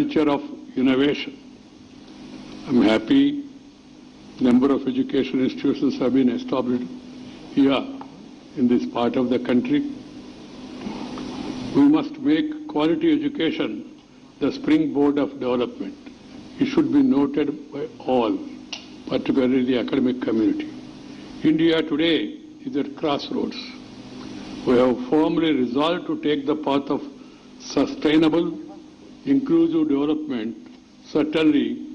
culture of innovation. I'm happy number of education institutions have been established here in this part of the country. We must make quality education the springboard of development. It should be noted by all, particularly the academic community. India today is at crossroads. We have firmly resolved to take the path of sustainable, inclusive development. Certainly,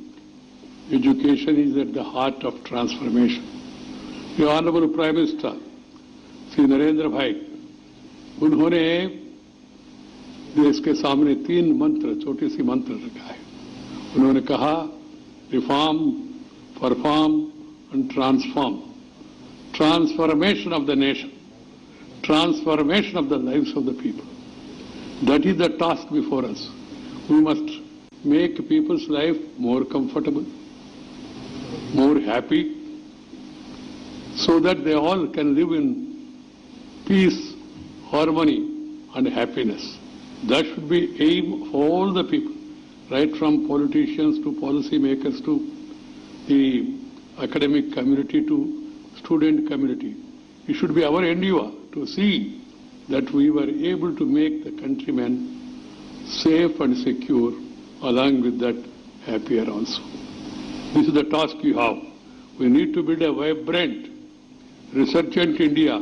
education is at the heart of transformation. The Honorable Prime Minister, Shri Narendra भाई, उन्होंने देश के सामने 3 मंत्र, छोटी सी मंत्र रखा है. उन्होंने कहा, reform, perform and transform. Transformation of the nation, transformation of the lives of the people. That is the task before us. We must make people's life more comfortable, more happy, so that they all can live in peace, harmony and happiness. That should be aim of all the people, right from politicians to policy makers to the academic community to student community. It should be our endeavor to see that we were able to make the countrymen safe and secure, along with that happier also. This is the task you have. We need to build a vibrant, resurgent India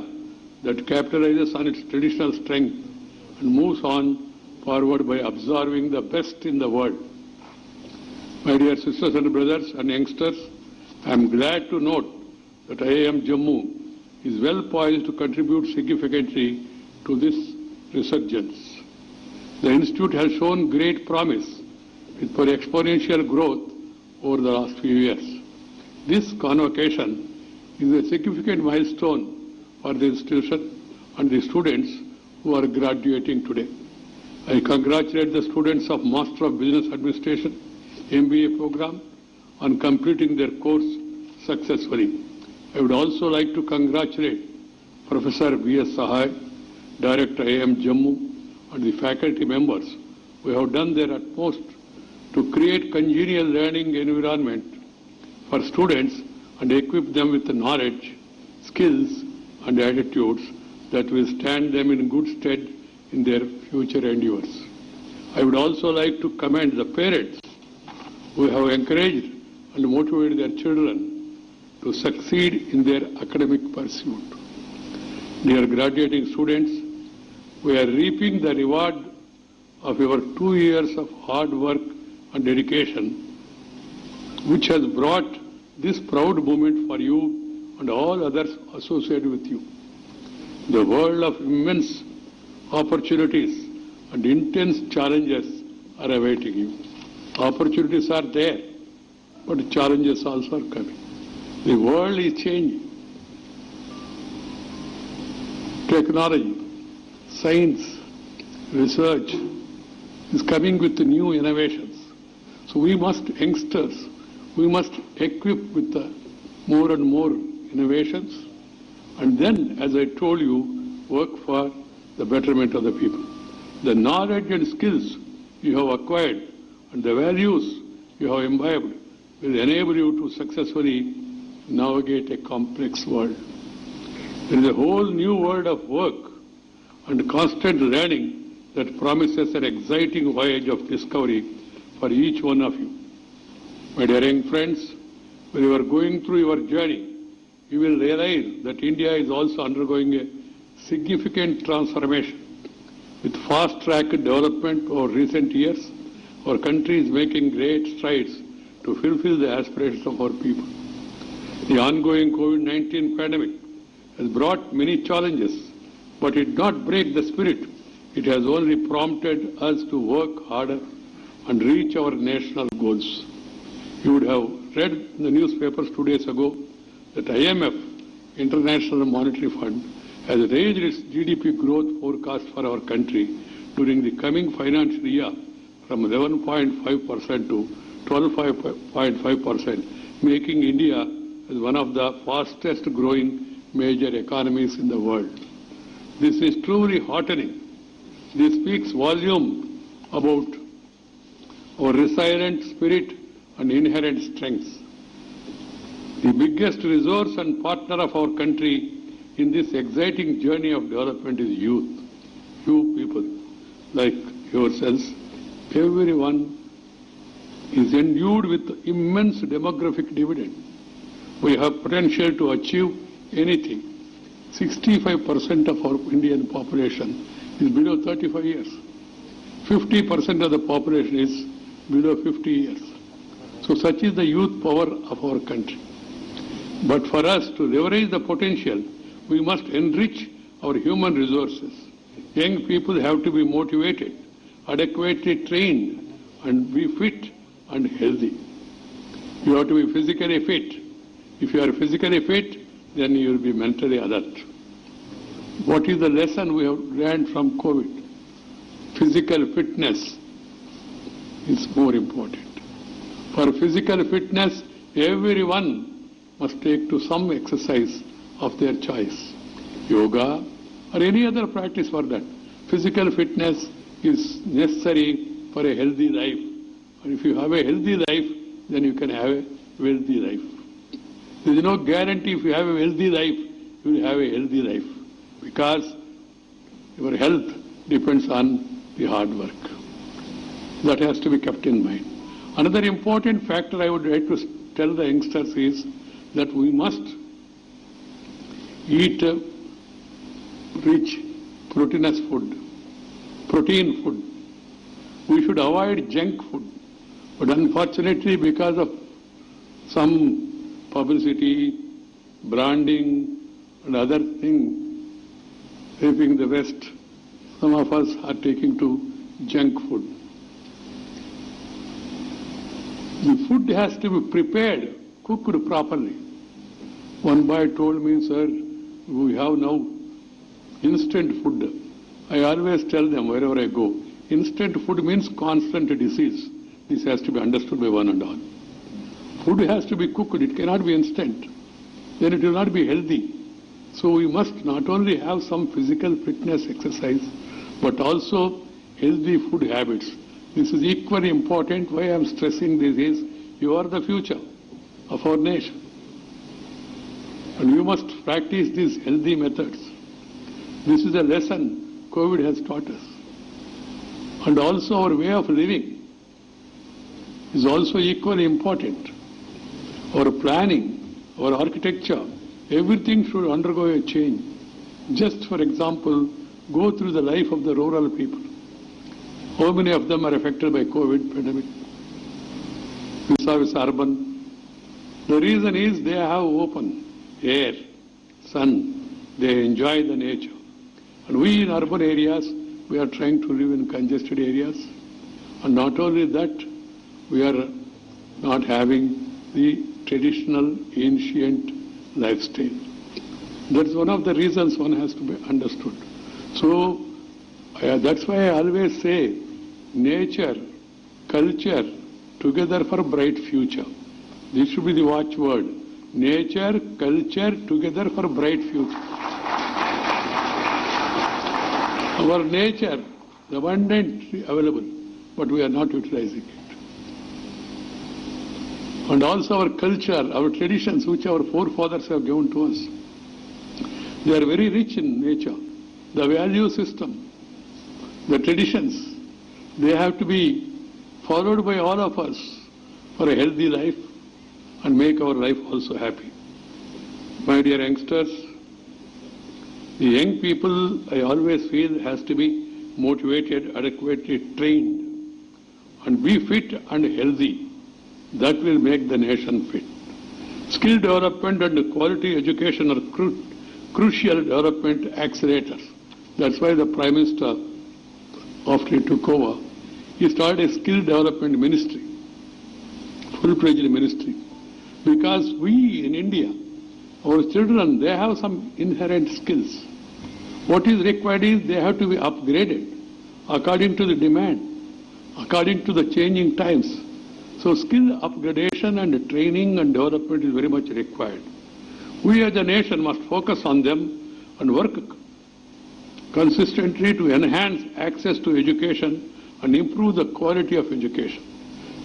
that capitalizes on its traditional strength and moves on forward by observing the best in the world. My dear sisters and brothers and youngsters, I am glad to note that IIM Jammu is well poised to contribute significantly to this resurgence. The institute has shown great promise for exponential growth over the last few years. This convocation is a significant milestone for the institution and the students who are graduating today. I congratulate the students of Master of Business Administration MBA program on completing their course successfully. I would also like to congratulate Professor B.S. Sahai, Director IIM Jammu, and the faculty members who have done their utmost to create congenial learning environment for students and equip them with the knowledge, skills and attitudes that will stand them in good stead in their future endeavors. I would also like to commend the parents who have encouraged and motivated their children to succeed in their academic pursuit. Dear graduating students, we are reaping the reward of your 2 years of hard work and dedication, which has brought this proud moment for you and all others associated with you. The world of immense opportunities and intense challenges are awaiting you. Opportunities are there, but challenges also are coming. The world is changing. Technology, science, research is coming with new innovations. So we must, youngsters, we must equip with more and more innovations, and then, as I told you, work for the betterment of the people. The knowledge and skills you have acquired and the values you have imbibed will enable you to successfully navigate a complex world. There is a whole new world of work and constant learning that promises an exciting voyage of discovery for each one of you. My dear young friends, when you are going through your journey, you will realize that India is also undergoing a significant transformation. With fast-track development over recent years, our country is making great strides to fulfill the aspirations of our people. The ongoing COVID-19 pandemic has brought many challenges, but it did not break the spirit. It has only prompted us to work harder and reach our national goals. You would have read in the newspapers 2 days ago that IMF, International Monetary Fund, has raised its GDP growth forecast for our country during the coming financial year from 11.5% to 12.5%, making India as one of the fastest growing major economies in the world. This is truly heartening. This speaks volume about our resilient spirit and inherent strengths. The biggest resource and partner of our country in this exciting journey of development is youth. You people like yourselves, everyone is endued with immense demographic dividend. We have potential to achieve anything. 65% of our Indian population is below 35 years. 50% of the population is below 50 years. So such is the youth power of our country. But for us to leverage the potential, we must enrich our human resources. Young people have to be motivated, adequately trained, and be fit and healthy. You have to be physically fit. If you are physically fit, then you will be mentally alert. What is the lesson we have learned from COVID? Physical fitness is more important. For physical fitness, everyone must take to some exercise of their choice. Yoga or any other practice for that. Physical fitness is necessary for a healthy life. And if you have a healthy life, then you can have a wealthy life. There is no guarantee if you have a wealthy life, you will have a healthy life. Because your health depends on the hard work. That has to be kept in mind. Another important factor I would like to tell the youngsters is that we must eat rich, proteinous food, protein food. We should avoid junk food. But unfortunately, because of some publicity, branding, and other things helping the West, some of us are taking to junk food. The food has to be prepared, cooked properly. One boy told me, sir, we have now instant food. I always tell them wherever I go, instant food means constant disease. This has to be understood by one and all. Food has to be cooked, it cannot be instant. Then it will not be healthy. So we must not only have some physical fitness exercise, but also healthy food habits. This is equally important. Why I am stressing this is, you are the future of our nation. And you must practice these healthy methods. This is a lesson COVID has taught us. And also our way of living is also equally important. Our planning, our architecture, everything should undergo a change. Just for example, go through the life of the rural people. How many of them are affected by COVID pandemic? Vis-a-vis urban. The reason is they have open air, sun, they enjoy the nature. And we in urban areas, we are trying to live in congested areas. And not only that, we are not having the traditional, ancient lifestyle. That's one of the reasons one has to be understood. So, that's why I always say, nature, culture, together for bright future. This should be the watchword. Nature, culture, together for bright future. Our nature is abundantly available, but we are not utilizing it. And also our culture, our traditions, which our forefathers have given to us, they are very rich in nature. The value system, the traditions, they have to be followed by all of us for a healthy life and make our life also happy. My dear youngsters, the young people, I always feel, has to be motivated, adequately trained, and be fit and healthy. That will make the nation fit. Skill development and quality education are crucial development accelerators. That's why the Prime Minister, after he took over, he started a skill development ministry, full-fledged ministry. Because we in India, our children, they have some inherent skills. What is required is they have to be upgraded according to the demand, according to the changing times. So skill upgradation and training and development is very much required. We as a nation must focus on them and work consistently to enhance access to education and improve the quality of education.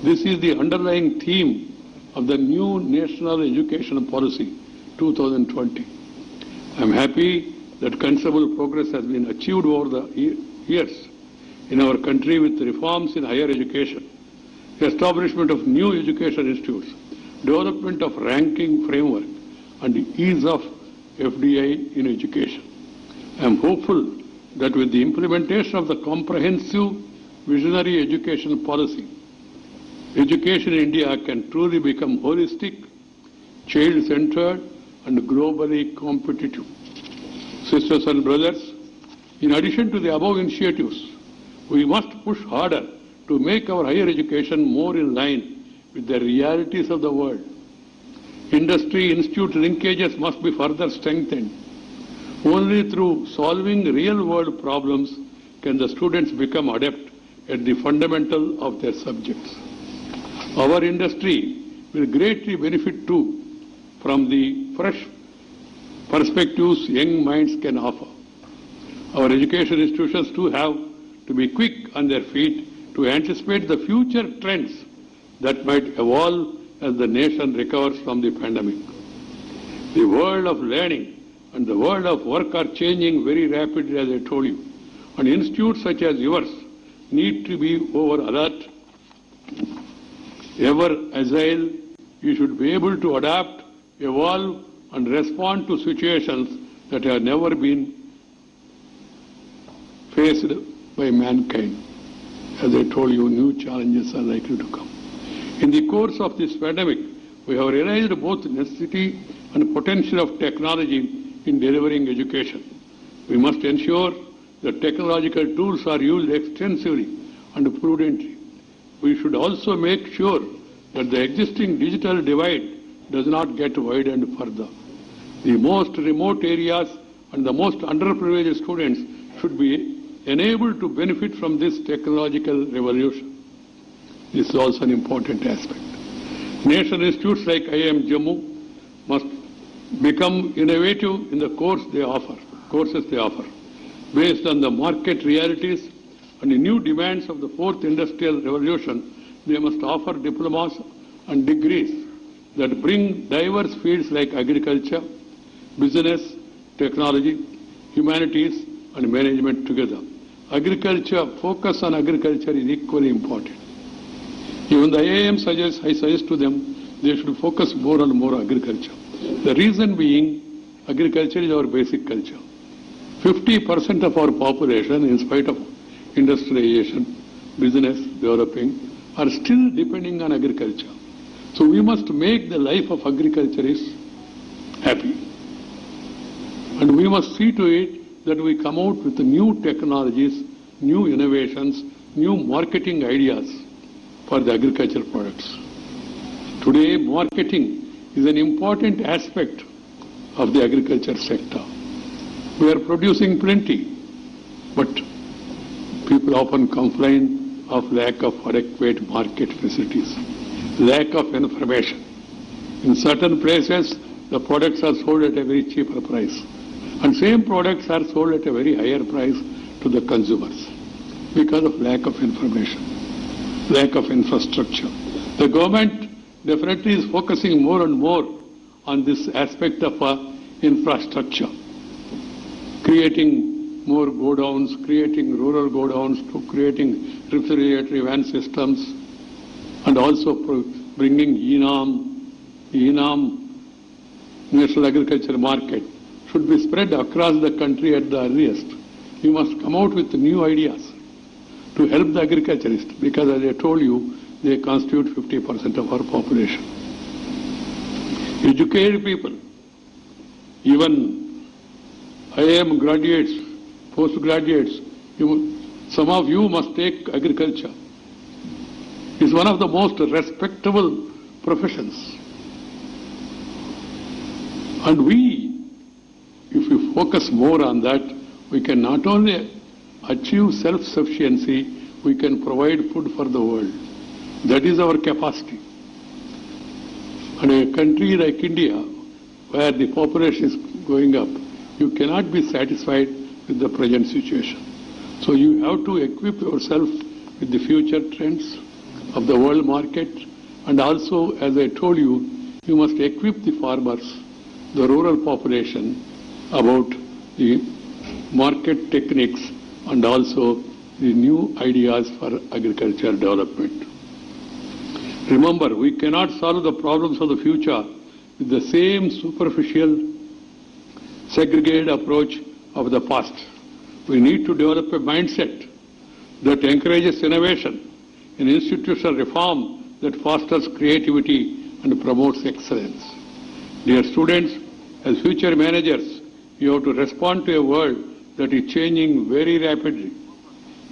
This is the underlying theme of the new National Education Policy 2020. I am happy that considerable progress has been achieved over the years in our country with reforms in higher education, establishment of new education institutes, development of ranking framework, and ease of FDI in education. I am hopeful that with the implementation of the comprehensive visionary education policy, education in India can truly become holistic, child-centered, and globally competitive. Sisters and brothers, in addition to the above initiatives, we must push harder to make our higher education more in line with the realities of the world. Industry-institute linkages must be further strengthened. Only through solving real-world problems can the students become adept at the fundamental of their subjects. Our industry will greatly benefit too from the fresh perspectives young minds can offer. Our education institutions too have to be quick on their feet to anticipate the future trends that might evolve as the nation recovers from the pandemic. The world of learning and the world of work are changing very rapidly, as I told you, and institutes such as yours need to be over alert, ever agile. You should be able to adapt, evolve, and respond to situations that have never been faced by mankind. As I told you, new challenges are likely to come. In the course of this pandemic, we have realized both the necessity and potential of technology in delivering education. We must ensure that technological tools are used extensively and prudently. We should also make sure that the existing digital divide does not get widened further. The most remote areas and the most underprivileged students should be enabled to benefit from this technological revolution. This is also an important aspect. National institutes like IIM Jammu must become innovative in the courses they offer, based on the market realities and the new demands of the fourth industrial revolution. They must offer diplomas and degrees that bring diverse fields like agriculture, business, technology, humanities, and management together. Focus on agriculture is equally important. Even the IIM I suggest to them, they should focus more and more on agriculture. The reason being, agriculture is our basic culture. 50% of our population, in spite of industrialization, business developing, are still depending on agriculture. So we must make the life of agriculturists happy. And we must see to it that we come out with new technologies, new innovations, new marketing ideas for the agricultural products. Today, marketing is an important aspect of the agriculture sector. We are producing plenty, but people often complain of lack of adequate market facilities, lack of information. In certain places, the products are sold at a very cheaper price, and same products are sold at a very higher price to the consumers because of lack of information, lack of infrastructure. The government definitely is focusing more and more on this aspect of infrastructure, creating more godowns, creating rural godowns, to creating refrigerator van systems, and also bringing ENAM, National Agriculture Market, should be spread across the country at the earliest. We must come out with new ideas to help the agriculturists, because as I told you, they constitute 50% of our population. Educated people, even IIM graduates, postgraduates, some of you must take agriculture. It's one of the most respectable professions. And if we focus more on that, we can not only achieve self-sufficiency, we can provide food for the world. That is our capacity. And a country like India, where the population is going up, you cannot be satisfied with the present situation. So you have to equip yourself with the future trends of the world market, and also, as I told you, you must equip the farmers, the rural population, about the market techniques and also the new ideas for agriculture development. Remember, we cannot solve the problems of the future with the same superficial, segregated approach of the past. We need to develop a mindset that encourages innovation, an institutional reform that fosters creativity and promotes excellence. Dear students, as future managers, you have to respond to a world that is changing very rapidly.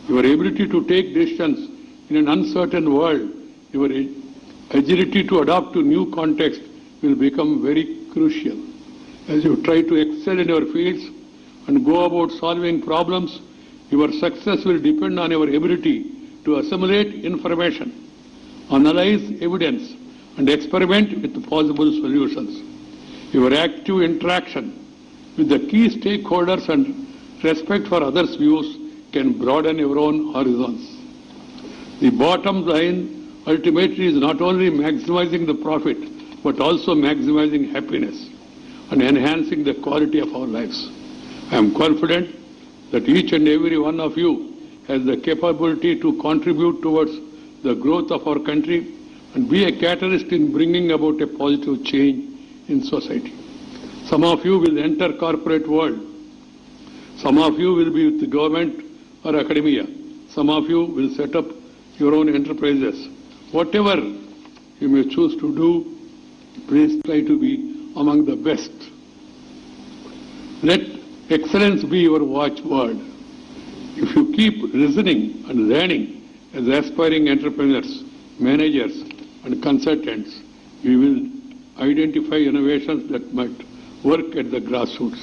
Your ability to take decisions in an uncertain world, your agility to adapt to new context will become very crucial. As you try to excel in your fields and go about solving problems, your success will depend on your ability to assimilate information, analyze evidence, and experiment with possible solutions. Your active interaction with the key stakeholders and respect for others' views can broaden your own horizons. The bottom line ultimately is not only maximizing the profit, but also maximizing happiness and enhancing the quality of our lives. I am confident that each and every one of you has the capability to contribute towards the growth of our country and be a catalyst in bringing about a positive change in society. Some of you will enter corporate world. Some of you will be with the government or academia. Some of you will set up your own enterprises. Whatever you may choose to do, please try to be among the best. Let excellence be your watchword. If you keep listening and learning as aspiring entrepreneurs, managers, and consultants, you will identify innovations that might work at the grassroots.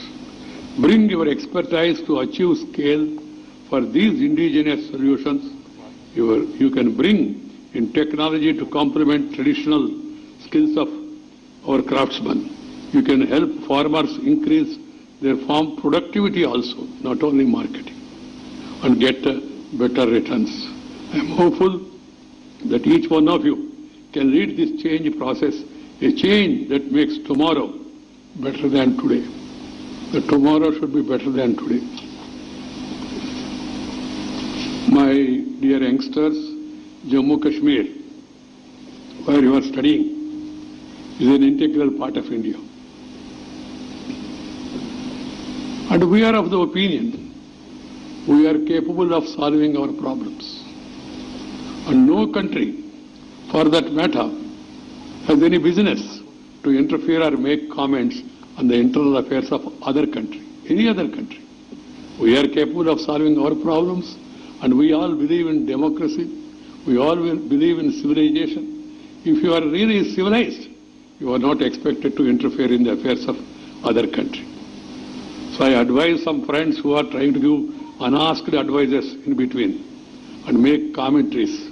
Bring your expertise to achieve scale for these indigenous solutions. You can bring in technology to complement traditional skills of our craftsmen. You can help farmers increase their farm productivity also, not only marketing, and get better returns. I am hopeful that each one of you can lead this change process, a change that makes tomorrow better than today. The tomorrow should be better than today. My dear youngsters, Jammu Kashmir, where you are studying, is an integral part of India. And we are of the opinion we are capable of solving our problems. And no country, for that matter, has any business to interfere or make comments on the internal affairs of other country, any other country. We are capable of solving our problems, and we all believe in democracy. We all believe in civilization. If you are really civilized, you are not expected to interfere in the affairs of other country. So I advise some friends who are trying to give unasked advices in between and make commentaries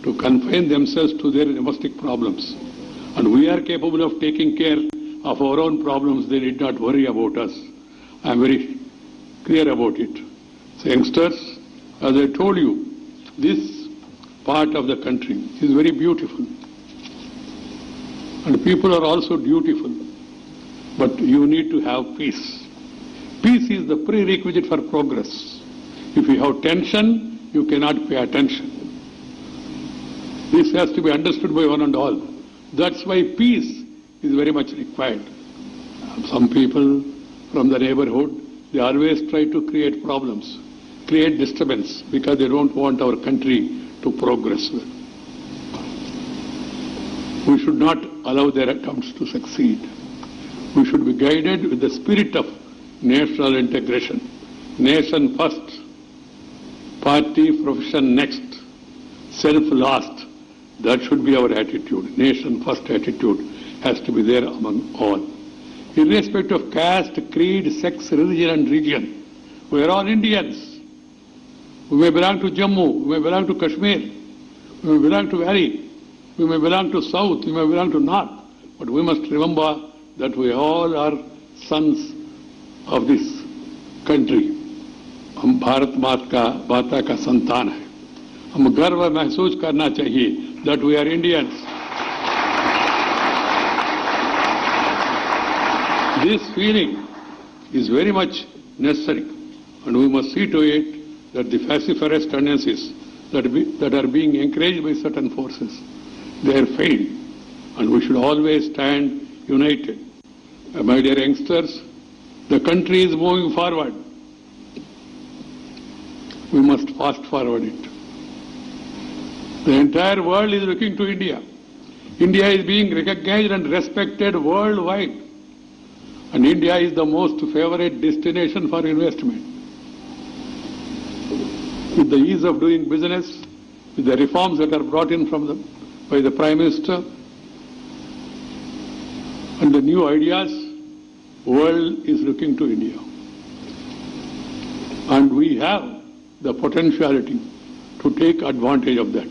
to confine themselves to their domestic problems. And we are capable of taking care of our own problems. They need not worry about us. I am very clear about it. So youngsters, as I told you, this part of the country is very beautiful. And people are also dutiful. But you need to have peace. Peace is the prerequisite for progress. If you have tension, you cannot pay attention. This has to be understood by one and all. That's why peace is very much required. Some people from the neighborhood, they always try to create problems, create disturbance, because they don't want our country to progress well. We should not allow their attempts to succeed. We should be guided with the spirit of national integration. Nation first, party, profession next, self last. That should be our attitude. Nation first attitude has to be there among all. Irrespective of caste, creed, sex, religion and region, we are all Indians. We may belong to Jammu, we may belong to Kashmir, we may belong to Valley, we may belong to South, we may belong to North, but we must remember that we all are sons of this country. हम भारत माता का संतान है. हम गर्व महसूस करना चाहिए. that we are Indians. This feeling is very much necessary, and we must see to it that the falciferous tendencies that are being encouraged by certain forces, they are failed, and we should always stand united. My dear youngsters, the country is moving forward. We must fast forward it. The entire world is looking to India. India is being recognized and respected worldwide. And India is the most favorite destination for investment. With the ease of doing business, with the reforms that are brought in by the Prime Minister, and the new ideas, the world is looking to India. And we have the potentiality to take advantage of that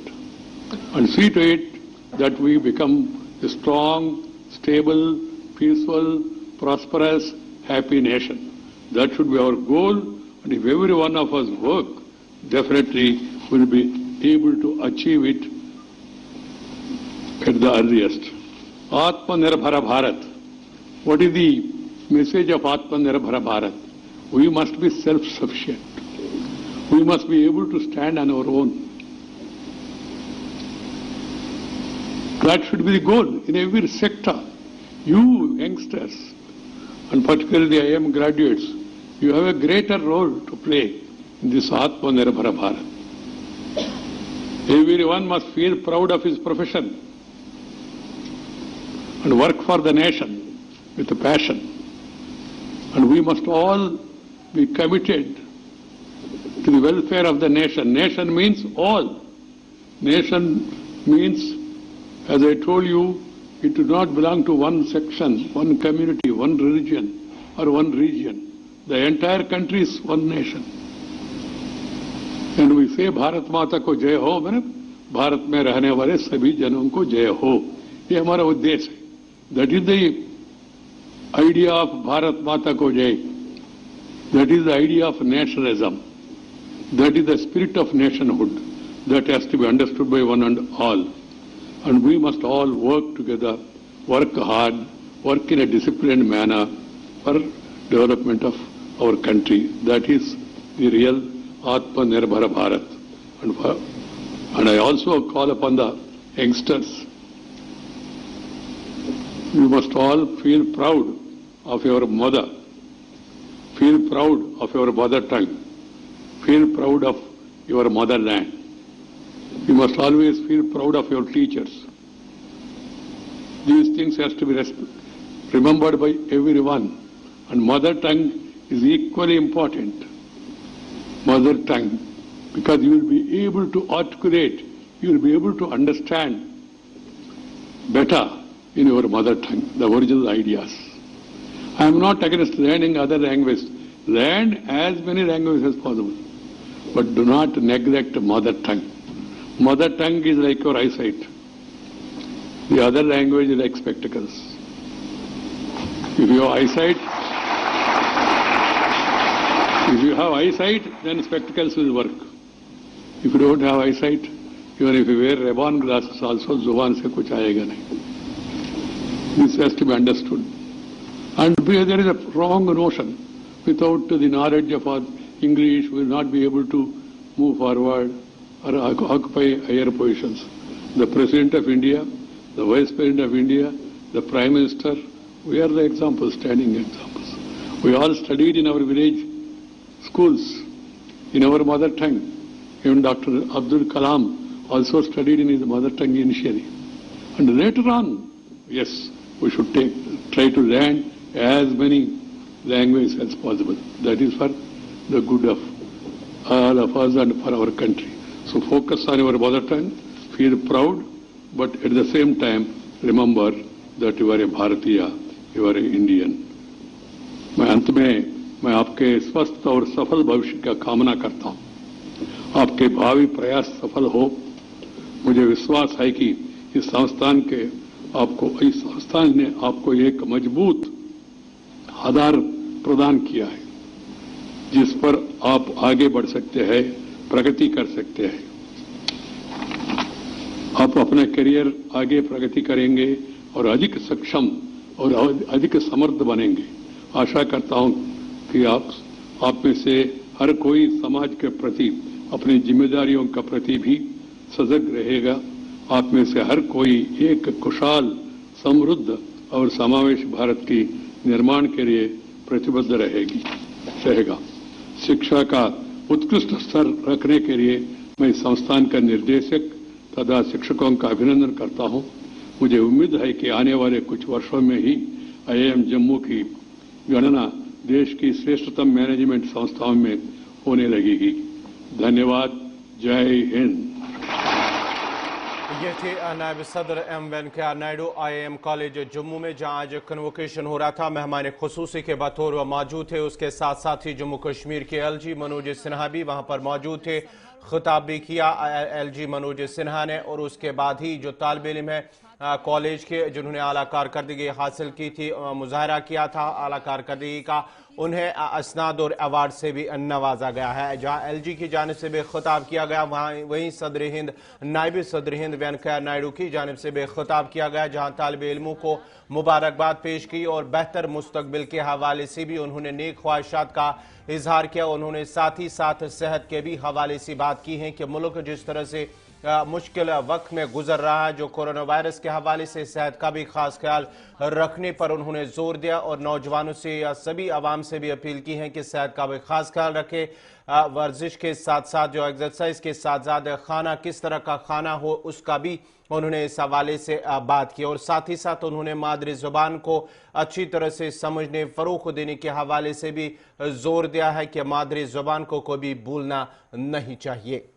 and see to it that we become a strong, stable, peaceful, prosperous, happy nation. That should be our goal, and if every one of us work, definitely we'll be able to achieve it at the earliest. Atmanirbhara Bharat. What is the message of Atmanirbhara Bharat? We must be self-sufficient. We must be able to stand on our own. That should be the goal in every sector. You youngsters, and particularly the IIM graduates, you have a greater role to play in this Atmanirbhara Bharat. Everyone must feel proud of his profession and work for the nation with a passion. And we must all be committed to the welfare of the nation. Nation means all. Nation means, as I told you, it does not belong to one section, one community, one religion, or one region. The entire country is one nation. And we say, Bharat Mata ko jai ho, मैंने भारत में रहने वाले सभी जनों को जय हो. ये हमारा उद्देश्य है. That is the idea of Bharat Mata ko jai. That is the idea of nationalism. That is the spirit of nationhood that has to be understood by one and all. And we must all work together, work hard, work in a disciplined manner for development of our country. That is the real Atmanirbhara Bharat. And I also call upon the youngsters. You must all feel proud of your mother. Feel proud of your mother tongue. Feel proud of your motherland. You must always feel proud of your teachers. These things have to be remembered by everyone. And mother tongue is equally important. Mother tongue. Because you will be able to articulate, you will be able to understand better in your mother tongue the original ideas. I am not against learning other languages. Learn as many languages as possible. But do not neglect mother tongue. Mother tongue is like your eyesight. The other language is like spectacles. If you have eyesight, then spectacles will work. If you don't have eyesight, even if you wear Ray-Ban glasses also, Zuban se kuch aayega nahi. This has to be understood. And there is a wrong notion. Without the knowledge of our English, we will not be able to move forward or occupy higher positions. The President of India, the Vice President of India, the Prime Minister, we are the examples, standing examples. We all studied in our village schools, in our mother tongue. Even Dr. Abdul Kalam also studied in his mother tongue initially. And later on, yes, we should try to learn as many languages as possible. That is for the good of all of us and for our country. So focus on your mother tongue, feel proud, but at the same time, remember that you are a Bharatiya, you are an Indian. मैं अंत में मैं आपके स्वस्थ और सफल भविष्य का कामना करता हूँ. आपके भावी प्रयास सफल हो. मुझे विश्वास है कि इस संस्थान ने आपको एक मजबूत आधार प्रदान किया है, जिस पर आप आगे बढ़ सकते हैं, प्रगति कर सकते हैं. आप अपना करियर आगे प्रगति करेंगे और अधिक सक्षम और अधिक समर्थ बनेंगे। आशा करता हूं कि आप में से हर कोई समाज के प्रति अपनी जिम्मेदारियों का प्रति भी सजग रहेगा। आप में से हर कोई एक खुशहाल, समृद्ध और समावेश भारत की निर्माण के लिए प्रतिबद्ध रहेगा। शिक्षा का उत्कृष्ट स्तर रखने के लिए मैं संस्थान का निर्देशक तथा शिक्षकों का अभिनंदन करता हूं। मुझे उम्मीद है कि आने वाले कुछ वर्षों में ही IIM जम्मू की गणना देश की श्रेष्ठतम मैनेजमेंट संस्थाओं में होने लगेगी। धन्यवाद। जय हिंद। ये थे नायब सदर M Venkaiah Naidu IIM college Jammu में, जहां आज कन्वोकेशन हो रहा था। मेहमान खुसूसी के बतौर वह मौजूद थे। उसके साथ साथ ही जम्मू कश्मीर के LG मनोज सिन्हा भी वहां पर मौजूद थे। खिताब भी किया LG मनोज सिन्हा ने, और उसके बाद ही जो तालिब इल्म है कॉलेज के, जिन्होंने आला कारकर्दगी हासिल की थी, मुजाहरा किया था आला कारकर्दगी का, उन्हें असनाद और अवार्ड से भी नवाजा गया है। जहां LG की जानिब से भी खिताब किया गया, वहीं सदर हिंद नायब सदर हिंद वेंकैया नायडू की जानिब से भी खिताब किया गया, जहां तालिब इल्मों को मुबारकबाद पेश की और बेहतर मुस्तकबिल के हवाले से भी उन्होंने नेक ख्वाहिशात का इजहार किया। उन्होंने साथ ही साथ सेहत के भी हवाले से बात की है कि मुल्क जिस तरह से मुश्किल वक्त में गुजर रहा है, जो कोरोना वायरस के हवाले से सेहत का भी खास ख्याल रखने पर उन्होंने जोर दिया, और नौजवानों से या सभी आवाम से भी अपील की है कि सेहत का भी खास ख्याल रखे। वर्जिश के साथ साथ जो एक्सरसाइज के साथ साथ खाना किस तरह का खाना हो, उसका भी उन्होंने इस हवाले से बात की, और साथ ही साथ उन्होंने मादरी जुबान को अच्छी तरह से समझने, फरोग देने के हवाले से भी जोर दिया है कि मादरी जुबान को कभी भूलना नहीं चाहिए।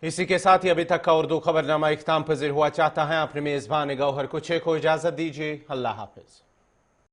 इसी के साथ ही अभी तक का उर्दू खबरनामा इख्तिताम पजीर हुआ। चाहता है अपने मेजबान गौहर कुछे को इजाजत दीजिए। अल्लाह हाफिज।